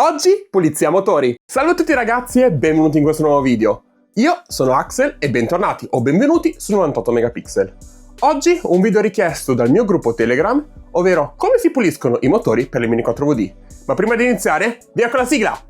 Oggi pulizia motori. Salve a tutti ragazzi e benvenuti in questo nuovo video. Io sono Axel e bentornati o benvenuti su 98 megapixel. Oggi un video richiesto dal mio gruppo Telegram, ovvero come si puliscono i motori per le Mini 4WD. Ma prima di iniziare, via con la sigla!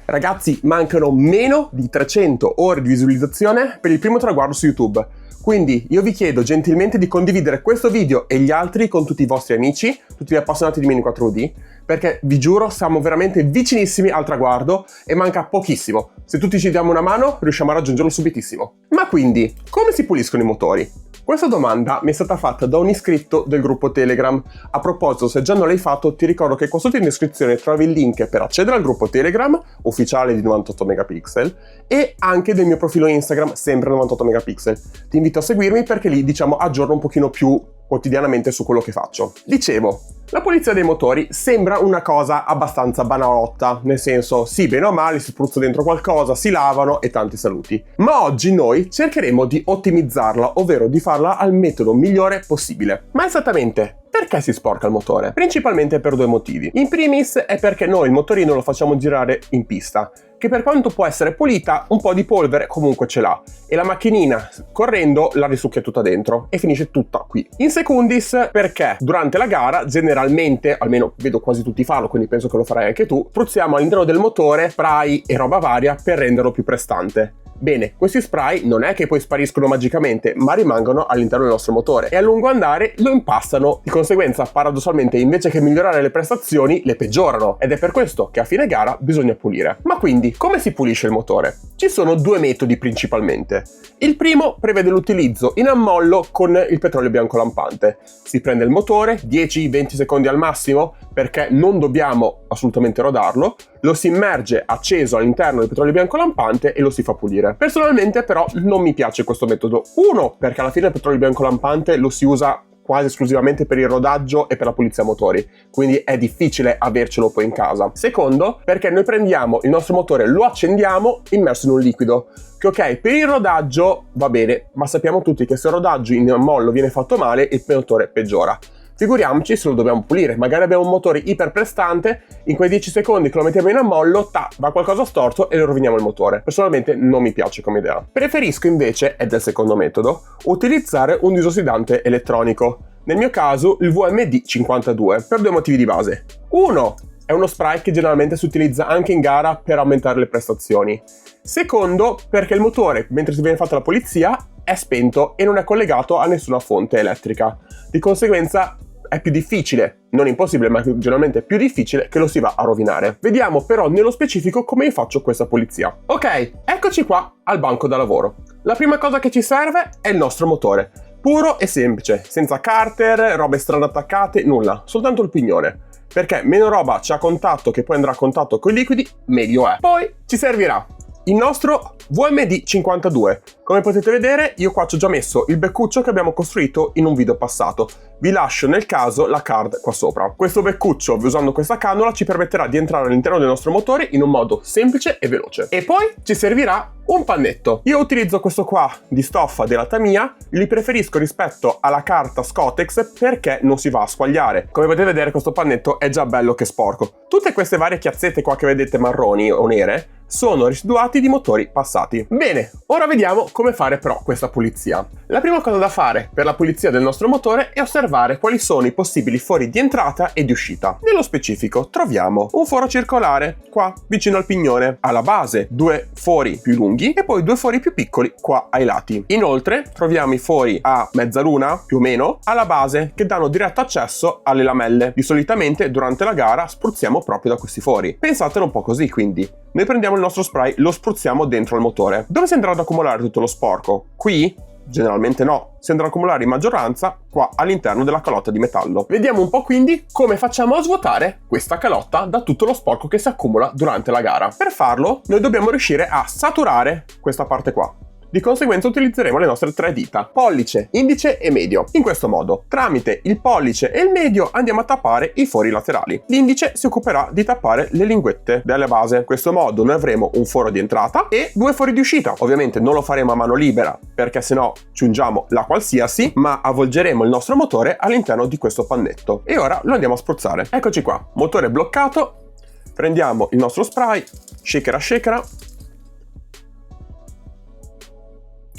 Ragazzi, mancano meno di 300 ore di visualizzazione per il primo traguardo su YouTube. Quindi io vi chiedo gentilmente di condividere questo video e gli altri con tutti i vostri amici, tutti gli appassionati di Mini 4WD, perché vi giuro siamo veramente vicinissimi al traguardo e manca pochissimo. Se tutti ci diamo una mano riusciamo a raggiungerlo subitissimo. Ma quindi, come si puliscono i motori? Questa domanda mi è stata fatta da un iscritto del gruppo Telegram. A proposito, se già non l'hai fatto, ti ricordo che qua sotto in descrizione trovi il link per accedere al gruppo Telegram, ufficiale di 98 megapixel, e anche del mio profilo Instagram, sempre 98 megapixel. Ti invito a seguirmi perché lì, aggiorno un pochino più quotidianamente su quello che faccio. Dicevo, la pulizia dei motori sembra una cosa abbastanza banalotta, nel senso, sì, bene o male, si spruzza dentro qualcosa, si lavano e tanti saluti. Ma oggi noi cercheremo di ottimizzarla, ovvero di farla al metodo migliore possibile. Ma esattamente perché si sporca il motore? Principalmente per due motivi. In primis è perché noi il motorino lo facciamo girare in pista, che per quanto può essere pulita, un po' di polvere comunque ce l'ha, e la macchinina correndo la risucchia tutta dentro e finisce tutta qui. In secundis perché durante la gara generalmente, almeno vedo quasi tutti farlo, quindi penso che lo farai anche tu, spruzziamo all'interno del motore spray e roba varia per renderlo più prestante. Bene, questi spray non è che poi spariscono magicamente, ma rimangono all'interno del nostro motore e a lungo andare lo impastano. Di conseguenza, paradossalmente, invece che migliorare le prestazioni, le peggiorano. Ed è per questo che a fine gara bisogna pulire. Ma quindi, come si pulisce il motore? Ci sono due metodi principalmente. Il primo prevede l'utilizzo in ammollo con il petrolio bianco lampante. Si prende il motore, 10-20 secondi al massimo, perché non dobbiamo assolutamente rodarlo, lo si immerge acceso all'interno del petrolio bianco lampante e lo si fa pulire. Personalmente però non mi piace questo metodo. Uno, perché alla fine il petrolio bianco lampante lo si usa quasi esclusivamente per il rodaggio e per la pulizia motori, quindi è difficile avercelo poi in casa. Secondo, perché noi prendiamo il nostro motore, lo accendiamo immerso in un liquido, che ok, per il rodaggio va bene, ma sappiamo tutti che se il rodaggio in ammollo viene fatto male, il motore peggiora. Figuriamoci se lo dobbiamo pulire, magari abbiamo un motore iperprestante, in quei 10 secondi che lo mettiamo in ammollo, va qualcosa storto e lo roviniamo il motore. Personalmente non mi piace come idea. Preferisco invece, ed è il secondo metodo, utilizzare un disossidante elettronico. Nel mio caso il VMD 52, per due motivi di base. Uno, è uno spray che generalmente si utilizza anche in gara per aumentare le prestazioni. Secondo, perché il motore, mentre si viene fatta la pulizia, è spento e non è collegato a nessuna fonte elettrica. Di conseguenza è più difficile, non impossibile, ma generalmente è più difficile che lo si va a rovinare. Vediamo però nello specifico come faccio questa pulizia. Ok, eccoci qua al banco da lavoro. La prima cosa che ci serve è il nostro motore. Puro e semplice, senza carter, robe strane attaccate, nulla, soltanto il pignone. Perché meno roba c'è a contatto che poi andrà a contatto con i liquidi, meglio è. Poi ci servirà il nostro VMD 52. Come potete vedere io qua ci ho già messo il beccuccio che abbiamo costruito in un video passato. Vi lascio nel caso la card qua sopra. Questo beccuccio, usando questa cannula, ci permetterà di entrare all'interno del nostro motore in un modo semplice e veloce. E poi ci servirà un pannetto. Io utilizzo questo qua di stoffa della Tamiya, li preferisco rispetto alla carta Scotex perché non si va a squagliare. Come potete vedere questo pannetto è già bello che sporco. Tutte queste varie chiazzette qua che vedete marroni o nere sono residuati di motori passati. Bene, ora vediamo come fare però questa pulizia. La prima cosa da fare per la pulizia del nostro motore è osservare quali sono i possibili fori di entrata e di uscita. Nello specifico troviamo un foro circolare qua vicino al pignone, alla base due fori più lunghi e poi due fori più piccoli qua ai lati. Inoltre troviamo i fori a mezzaluna più o meno alla base che danno diretto accesso alle lamelle. Di solitamente durante la gara spruzziamo proprio da questi fori. Pensatelo un po' così, quindi noi prendiamo il nostro spray, lo spruzziamo dentro il motore. Dove si andrà ad accumulare tutto lo sporco? Qui? Generalmente no, si andrà ad accumulare in maggioranza qua all'interno della calotta di metallo. Vediamo un po' quindi come facciamo a svuotare questa calotta da tutto lo sporco che si accumula durante la gara. Per farlo noi dobbiamo riuscire a saturare questa parte qua. Di conseguenza utilizzeremo le nostre 3 dita, pollice, indice e medio. In questo modo, tramite il pollice e il medio andiamo a tappare i fori laterali. L'indice si occuperà di tappare le linguette della base. In questo modo noi avremo un foro di entrata e 2 fori di uscita. Ovviamente non lo faremo a mano libera perché sennò ci ungiamo la qualsiasi, ma avvolgeremo il nostro motore all'interno di questo pannetto. E ora lo andiamo a spruzzare. Eccoci qua, motore bloccato. Prendiamo il nostro spray, shakera,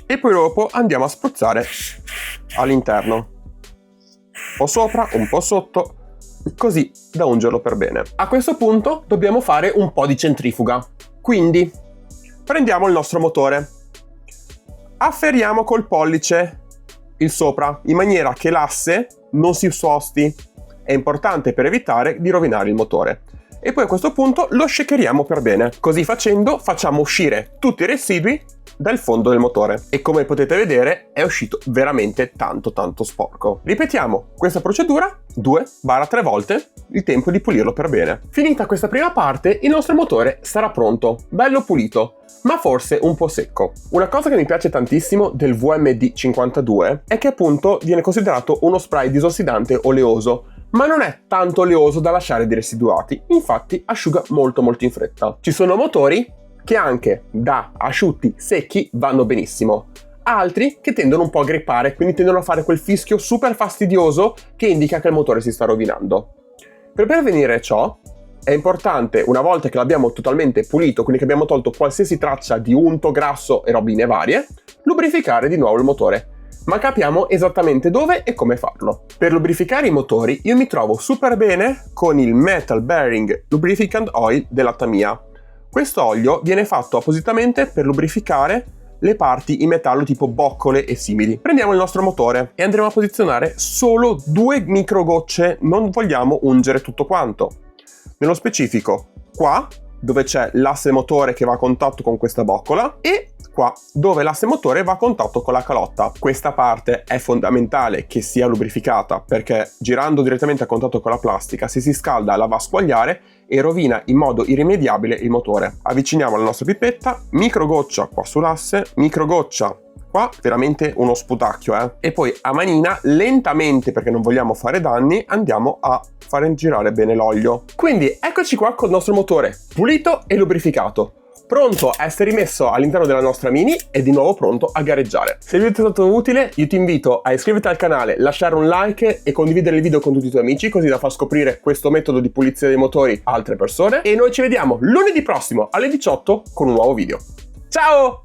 e poi dopo andiamo a spruzzare all'interno, un po' sopra, un po' sotto, così da ungerlo per bene. A questo punto dobbiamo fare un po' di centrifuga, quindi prendiamo il nostro motore, afferriamo col pollice il sopra in maniera che l'asse non si sposti. È importante per evitare di rovinare il motore. E poi a questo punto lo shakeriamo per bene. Così facendo facciamo uscire tutti i residui dal fondo del motore. E come potete vedere è uscito veramente tanto sporco. Ripetiamo questa procedura 2-3 volte, il tempo di pulirlo per bene. Finita questa prima parte, il nostro motore sarà pronto, bello pulito, ma forse un po' secco. Una cosa che mi piace tantissimo del VMD52 è che appunto viene considerato uno spray disossidante oleoso, ma non è tanto oleoso da lasciare dei residuati, infatti asciuga molto in fretta. Ci sono motori che anche da asciutti secchi vanno benissimo, altri che tendono un po' a grippare, quindi tendono a fare quel fischio super fastidioso che indica che il motore si sta rovinando. Per prevenire ciò è importante, una volta che l'abbiamo totalmente pulito, quindi che abbiamo tolto qualsiasi traccia di unto, grasso e robine varie, lubrificare di nuovo il motore. Ma capiamo esattamente dove e come farlo. Per lubrificare i motori io mi trovo super bene con il Metal Bearing Lubricant Oil della Tamiya. Questo olio viene fatto appositamente per lubrificare le parti in metallo tipo boccole e simili. Prendiamo il nostro motore e andremo a posizionare solo 2 microgocce, non vogliamo ungere tutto quanto. Nello specifico qua, dove c'è l'asse motore che va a contatto con questa boccola, e qua dove l'asse motore va a contatto con la calotta. Questa parte è fondamentale che sia lubrificata perché girando direttamente a contatto con la plastica, se si scalda la va a squagliare e rovina in modo irrimediabile il motore. Avviciniamo la nostra pipetta, microgoccia qua sull'asse, microgoccia qua, veramente uno sputacchio, E poi a manina, lentamente perché non vogliamo fare danni, andiamo a fare girare bene l'olio. Quindi eccoci qua col nostro motore pulito e lubrificato, pronto a essere rimesso all'interno della nostra Mini e di nuovo pronto a gareggiare. Se il video ti è stato utile, io ti invito a iscriverti al canale, lasciare un like e condividere il video con tutti i tuoi amici, così da far scoprire questo metodo di pulizia dei motori a altre persone. E noi ci vediamo lunedì prossimo alle 18 con un nuovo video. Ciao!